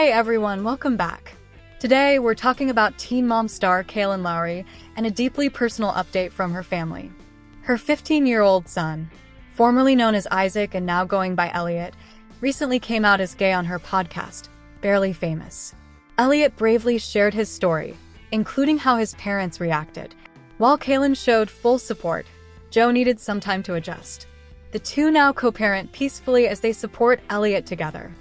Hey everyone, welcome back. Today we're talking about Teen Mom star Kailyn Lowry and a deeply personal update from her family. Her 15-year-old son, formerly known as Isaac and now going by Elliott, recently came out as gay on her podcast, Barely Famous. Elliott bravely shared his story, including how his parents reacted. While Kailyn showed full support, Joe needed some time to adjust. The two now co-parent peacefully as they support Elliott together.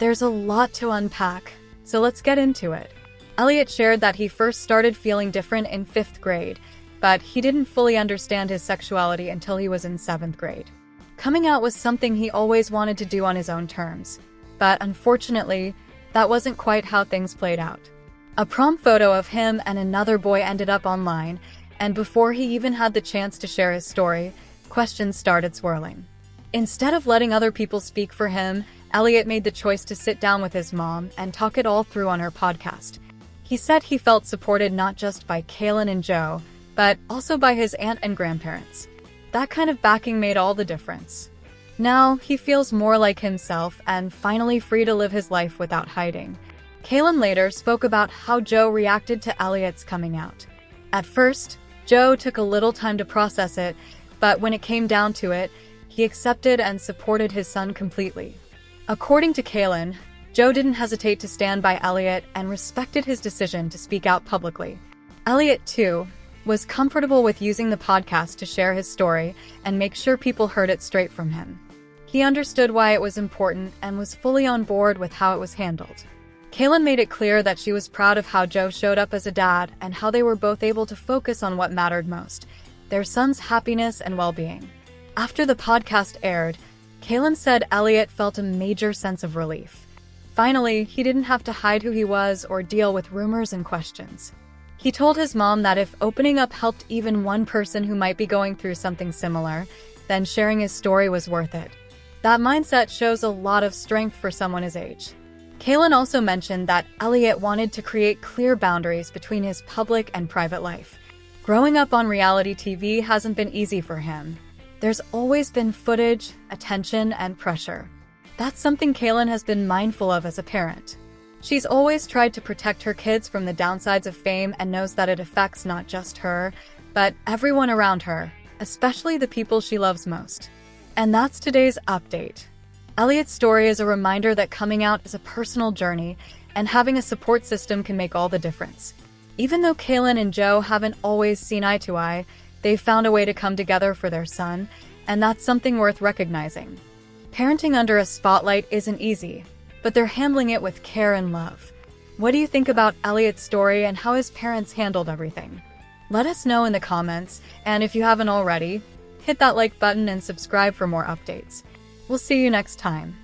There's a lot to unpack, so let's get into it. Elliott shared that he first started feeling different in 5th grade, but he didn't fully understand his sexuality until he was in 7th grade. Coming out was something he always wanted to do on his own terms, but unfortunately, that wasn't quite how things played out. A prom photo of him and another boy ended up online, and before he even had the chance to share his story, questions started swirling. Instead of letting other people speak for him, Elliott made the choice to sit down with his mom and talk it all through on her podcast. He said he felt supported not just by Kailyn and Joe, but also by his aunt and grandparents. That kind of backing made all the difference. Now, he feels more like himself and finally free to live his life without hiding. Kailyn later spoke about how Joe reacted to Elliott's coming out. At first, Joe took a little time to process it, but when it came down to it, he accepted and supported his son completely. According to Kailyn, Joe didn't hesitate to stand by Elliott and respected his decision to speak out publicly. Elliott, too, was comfortable with using the podcast to share his story and make sure people heard it straight from him. He understood why it was important and was fully on board with how it was handled. Kailyn made it clear that she was proud of how Joe showed up as a dad and how they were both able to focus on what mattered most, their son's happiness and well-being. After the podcast aired, Kailyn said Elliott felt a major sense of relief. Finally, he didn't have to hide who he was or deal with rumors and questions. He told his mom that if opening up helped even one person who might be going through something similar, then sharing his story was worth it. That mindset shows a lot of strength for someone his age. Kailyn also mentioned that Elliott wanted to create clear boundaries between his public and private life. Growing up on reality TV hasn't been easy for him. There's always been footage, attention, and pressure. That's something Kailyn has been mindful of as a parent. She's always tried to protect her kids from the downsides of fame and knows that it affects not just her, but everyone around her, especially the people she loves most. And that's today's update. Elliott's story is a reminder that coming out is a personal journey, and having a support system can make all the difference. Even though Kailyn and Joe haven't always seen eye to eye, they've found a way to come together for their son, and that's something worth recognizing. Parenting under a spotlight isn't easy, but they're handling it with care and love. What do you think about Elliott's story and how his parents handled everything? Let us know in the comments, and if you haven't already, hit that like button and subscribe for more updates. We'll see you next time.